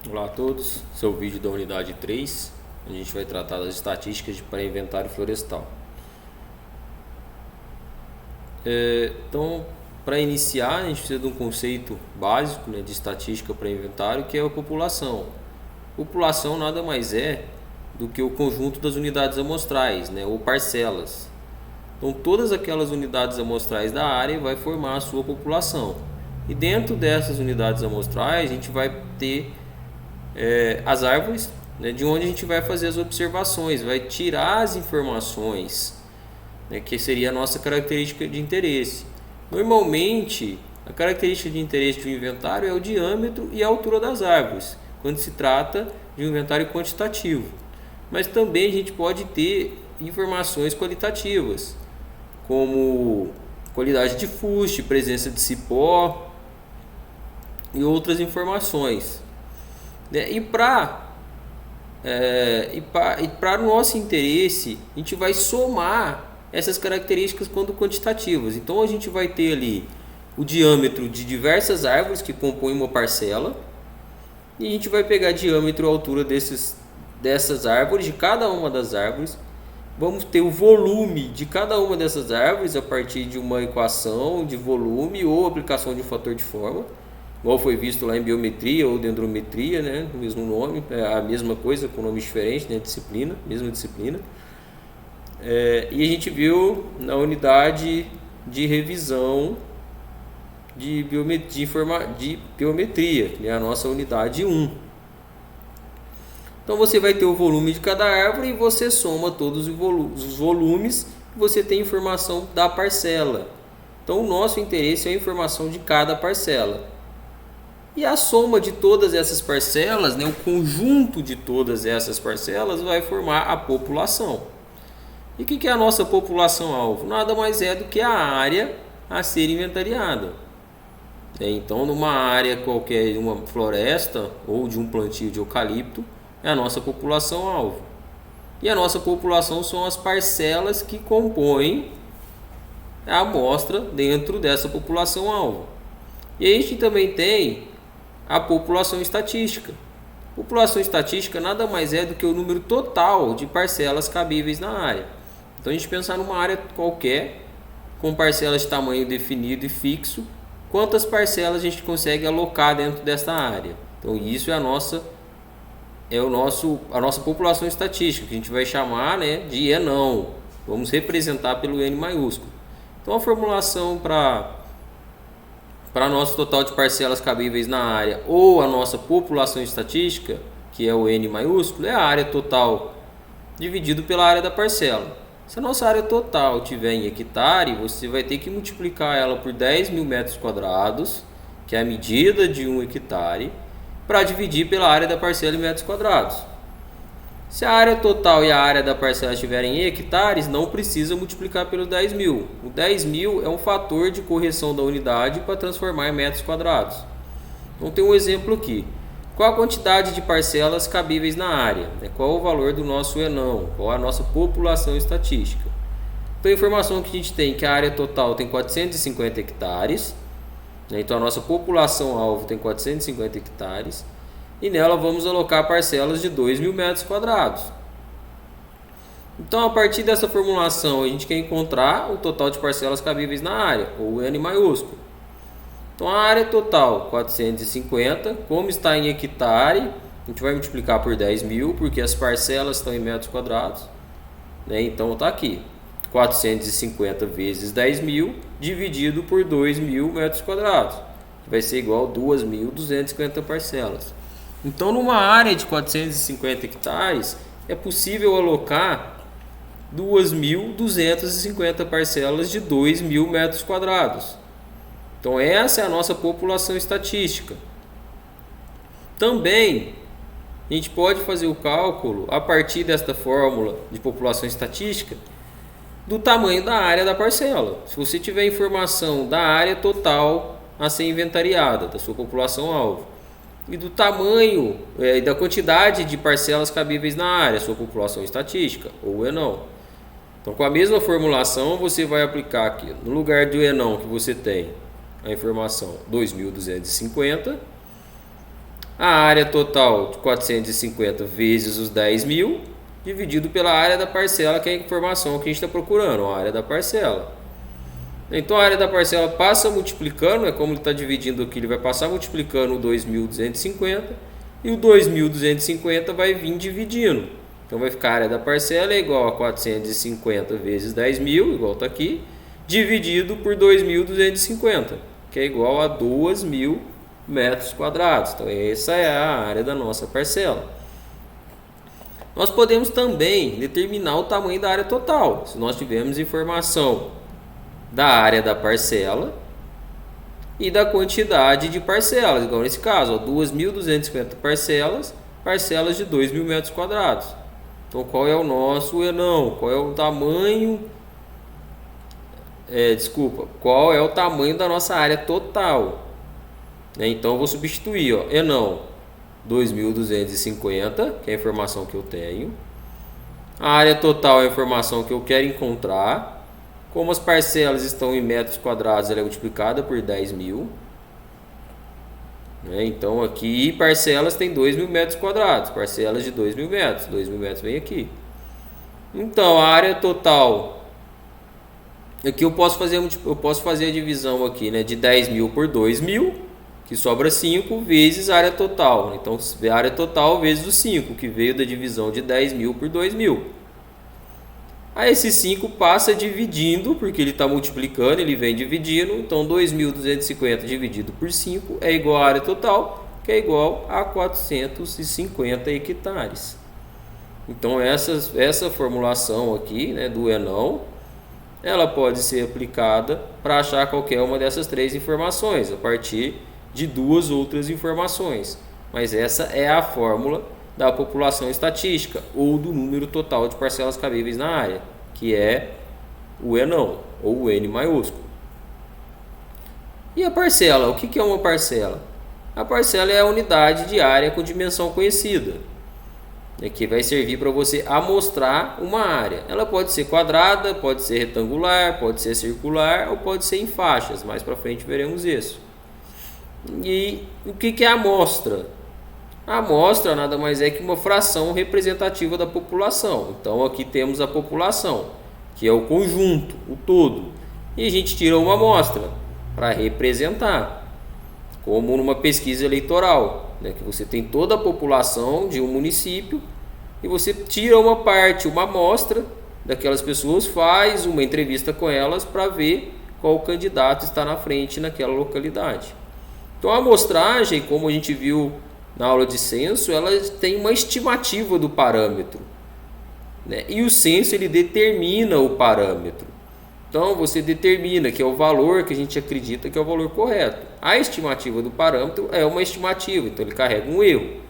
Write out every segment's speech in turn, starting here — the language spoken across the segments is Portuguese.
Olá a todos, esse é o vídeo da unidade 3. A gente vai tratar das estatísticas de pré-inventário florestal. Então, para iniciar, a gente precisa de um conceito básico, de estatística pré-inventário, que é a população. População nada mais é do que o conjunto das unidades amostrais, ou parcelas. Então, todas aquelas unidades amostrais da área vai formar a sua população. E dentro dessas unidades amostrais, a gente vai ter as árvores, de onde a gente vai fazer as observações, vai tirar as informações, que seria a nossa característica de interesse. Normalmente, a característica de interesse de um inventário é o diâmetro e a altura das árvores, quando se trata de um inventário quantitativo. Mas também a gente pode ter informações qualitativas, como qualidade de fuste, presença de cipó e outras informações. E para nosso interesse, a gente vai somar essas características quando quantitativas. Então a gente vai ter ali o diâmetro de diversas árvores que compõem uma parcela, e a gente vai pegar diâmetro e altura dessas árvores, de cada uma das árvores. Vamos ter o volume de cada uma dessas árvores a partir de uma equação de volume ou aplicação de um fator de forma, igual foi visto lá em biometria ou dendrometria, o mesmo nome, é a mesma coisa com nome diferente, disciplina, mesma disciplina. E a gente viu na unidade de revisão de biometria, a nossa unidade 1. Então você vai ter o volume de cada árvore e você soma todos os volumes e você tem informação da parcela. Então o nosso interesse é a informação de cada parcela. E a soma de todas essas parcelas, o conjunto de todas essas parcelas vai formar a população. E o que é a nossa população-alvo? Nada mais é do que a área a ser inventariada. Então, numa área qualquer, de uma floresta ou de um plantio de eucalipto, é a nossa população-alvo. E a nossa população são as parcelas que compõem a amostra dentro dessa população-alvo. E a gente também tem a população estatística. População estatística nada mais é do que o número total de parcelas cabíveis na área. Então a gente pensar numa área qualquer, com parcelas de tamanho definido e fixo, quantas parcelas a gente consegue alocar dentro dessa área. Então isso é a nossa população estatística, que a gente vai chamar de ENão. Vamos representar pelo N maiúsculo. Então a formulação para nosso total de parcelas cabíveis na área, ou a nossa população estatística, que é o N maiúsculo, é a área total dividido pela área da parcela. Se a nossa área total estiver em hectare, você vai ter que multiplicar ela por 10.000 metros quadrados, que é a medida de 1 hectare, para dividir pela área da parcela em metros quadrados. Se a área total e a área da parcela estiverem em hectares, não precisa multiplicar pelo 10.000. O 10.000 é um fator de correção da unidade para transformar em metros quadrados. Então tem um exemplo aqui. Qual a quantidade de parcelas cabíveis na área? Qual o valor do nosso ENão? Qual a nossa população estatística? Então a informação que a gente tem é que a área total tem 450 hectares. Então a nossa população-alvo tem 450 hectares. E nela vamos alocar parcelas de 2.000 metros quadrados. Então, a partir dessa formulação, a gente quer encontrar o total de parcelas cabíveis na área, ou N maiúsculo. Então, a área total, 450, como está em hectare, a gente vai multiplicar por 10.000, porque as parcelas estão em metros quadrados. Então, está aqui, 450 vezes 10.000, dividido por 2.000 metros quadrados, que vai ser igual a 2.250 parcelas. Então, numa área de 450 hectares, é possível alocar 2.250 parcelas de 2.000 metros quadrados. Então, essa é a nossa população estatística. Também, a gente pode fazer o cálculo, a partir desta fórmula de população estatística, do tamanho da área da parcela. Se você tiver informação da área total a ser inventariada, da sua população-alvo, e do tamanho e da quantidade de parcelas cabíveis na área, sua população estatística, ou ENão. Então, com a mesma formulação, você vai aplicar aqui, no lugar do ENão que você tem a informação 2.250, A área total de 450 vezes os 10.000, dividido pela área da parcela, que é a informação que a gente está procurando, a área da parcela. Então a área da parcela passa multiplicando, como ele está dividindo aqui, ele vai passar multiplicando o 2.250 e o 2.250 vai vir dividindo. Então vai ficar a área da parcela é igual a 450 vezes 10.000, igual está aqui, dividido por 2.250, que é igual a 2.000 metros quadrados. Então essa é a área da nossa parcela. Nós podemos também determinar o tamanho da área total, se nós tivermos informação da área da parcela e da quantidade de parcelas, igual nesse caso, 2.250 parcelas, parcelas de 2.000 metros quadrados. Então qual é o nosso Enão? Qual é o tamanho? Qual é o tamanho da nossa área total? Então eu vou substituir, Enão 2.250, que é a informação que eu tenho. A área total é a informação que eu quero encontrar. Como as parcelas estão em metros quadrados, ela é multiplicada por 10.000. Então aqui parcelas tem 2.000 metros quadrados, parcelas de 2.000 metros, 2.000 metros vem aqui. Então a área total, aqui eu posso fazer a divisão aqui, de 10.000 por 2.000, que sobra 5 vezes a área total. Então a área total vezes o 5, que veio da divisão de 10.000 por 2.000. Aí esse 5 passa dividindo, porque ele está multiplicando, ele vem dividindo. Então 2.250 dividido por 5 é igual à área total, que é igual a 450 hectares. Então essa formulação aqui, do Enão, ela pode ser aplicada para achar qualquer uma dessas três informações, a partir de duas outras informações. Mas essa é a fórmula da população estatística, ou do número total de parcelas cabíveis na área, que é o Enão, ou o N maiúsculo. E a parcela? O que é uma parcela? A parcela é a unidade de área com dimensão conhecida, que vai servir para você amostrar uma área. Ela pode ser quadrada, pode ser retangular, pode ser circular, ou pode ser em faixas. Mais para frente veremos isso. E o que é a amostra? A amostra nada mais é que uma fração representativa da população. Então aqui temos a população, que é o conjunto, o todo. E a gente tira uma amostra para representar, como numa pesquisa eleitoral, que você tem toda a população de um município e você tira uma parte, uma amostra daquelas pessoas, faz uma entrevista com elas para ver qual candidato está na frente naquela localidade. Então a amostragem, como a gente viu na aula de censo, ela tem uma estimativa do parâmetro, e o censo ele determina o parâmetro. Então você determina que é o valor que a gente acredita que é o valor correto. A estimativa do parâmetro é uma estimativa, então ele carrega um erro.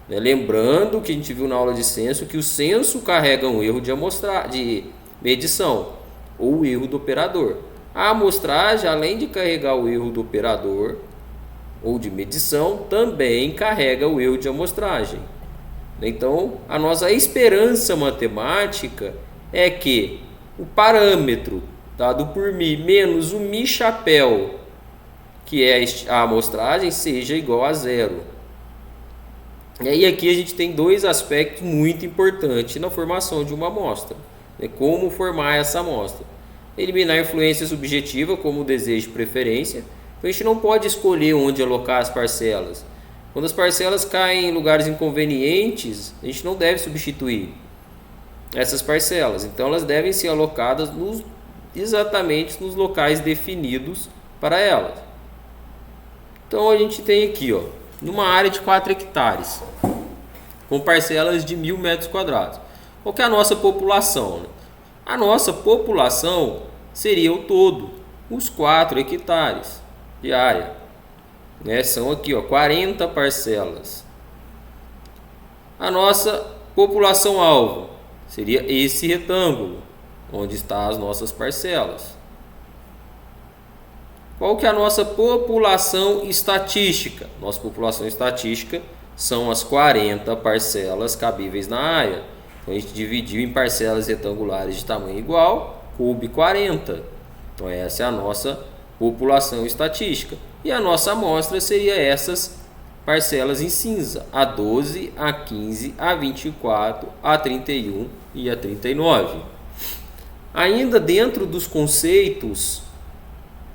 Lembrando que a gente viu na aula de censo que o censo carrega um erro de medição, ou o erro do operador. A amostragem, além de carregar o erro do operador ou de medição, também carrega o erro de amostragem. Então, a nossa esperança matemática é que o parâmetro dado por μ menos o μ chapéu, que é a amostragem, seja igual a zero. E aí aqui a gente tem dois aspectos muito importantes na formação de uma amostra. Como formar essa amostra? Eliminar a influência subjetiva, como o desejo e preferência. Então, a gente não pode escolher onde alocar as parcelas. Quando as parcelas caem em lugares inconvenientes, a gente não deve substituir essas parcelas. Então elas devem ser alocadas exatamente nos locais definidos para elas. Então a gente tem aqui, numa área de 4 hectares, com parcelas de 1.000 metros quadrados. Qual que é a nossa população? A nossa população seria o todo, os 4 hectares de área. São aqui 40 parcelas. A nossa população-alvo seria esse retângulo, onde estão as nossas parcelas. Qual que é a nossa população estatística? Nossa população estatística são as 40 parcelas cabíveis na área. Então a gente dividiu em parcelas retangulares de tamanho igual, coube 40. Então essa é a nossa população estatística. E a nossa amostra seria essas parcelas em cinza, a 12, a 15, a 24, a 31 e a 39. Ainda dentro dos conceitos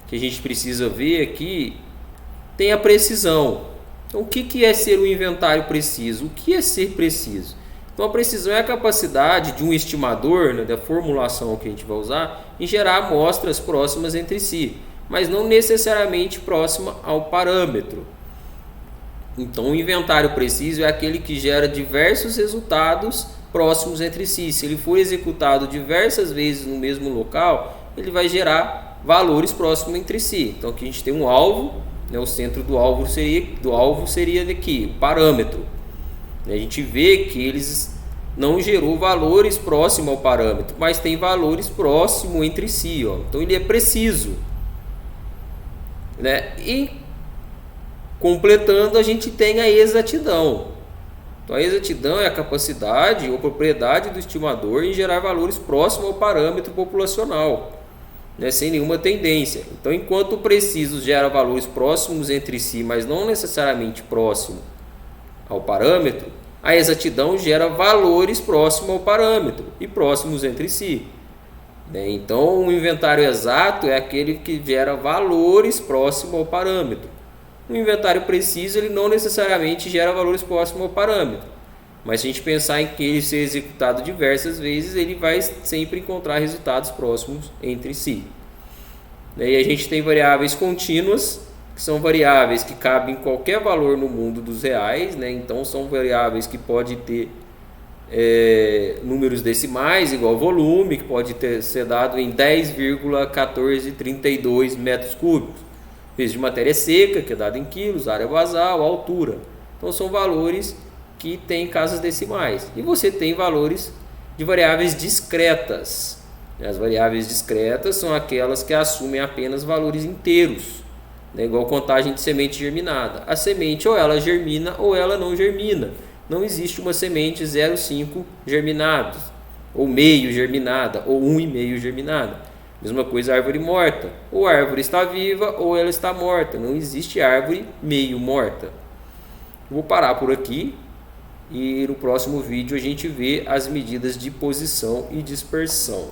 que a gente precisa ver aqui, tem a precisão. Então, o que é ser um inventário preciso? O que é ser preciso? Então, a precisão é a capacidade de um estimador, né, da formulação que a gente vai usar, em gerar amostras próximas entre si, mas não necessariamente próxima ao parâmetro. Então, o inventário preciso é aquele que gera diversos resultados próximos entre si. Se ele for executado diversas vezes no mesmo local, ele vai gerar valores próximos entre si. Então, aqui a gente tem um alvo, né, o centro do alvo seria daqui, o parâmetro. A gente vê que eles não gerou valores próximos ao parâmetro, mas tem valores próximos entre si. Ó. Então, ele é preciso. Né? E completando, a gente tem a exatidão. Então, a exatidão é a capacidade ou propriedade do estimador em gerar valores próximos ao parâmetro populacional, né, sem nenhuma tendência. Então, enquanto o preciso gera valores próximos entre si, mas não necessariamente próximo ao parâmetro, a exatidão gera valores próximos ao parâmetro e próximos entre si. Né? Então, o inventário exato é aquele que gera valores próximos ao parâmetro. O inventário preciso, ele não necessariamente gera valores próximos ao parâmetro, mas se a gente pensar em que ele ser executado diversas vezes, ele vai sempre encontrar resultados próximos entre si. E a gente tem variáveis contínuas, que são variáveis que cabem em qualquer valor no mundo dos reais, né? Então são variáveis que podem ter números decimais, igual volume, que pode ser dado em 10,1432 metros cúbicos. Peso de matéria seca, que é dado em quilos, área basal, altura. Então são valores que têm casas decimais. E você tem valores de variáveis discretas. As variáveis discretas são aquelas que assumem apenas valores inteiros, né? Igual contagem de semente germinada. A semente ou ela germina ou ela não germina. Não existe uma semente 0,5 germinados, ou meio germinada, ou 1,5 germinada. Mesma coisa a árvore morta. Ou a árvore está viva ou ela está morta. Não existe árvore meio morta. Vou parar por aqui e no próximo vídeo a gente vê as medidas de posição e dispersão.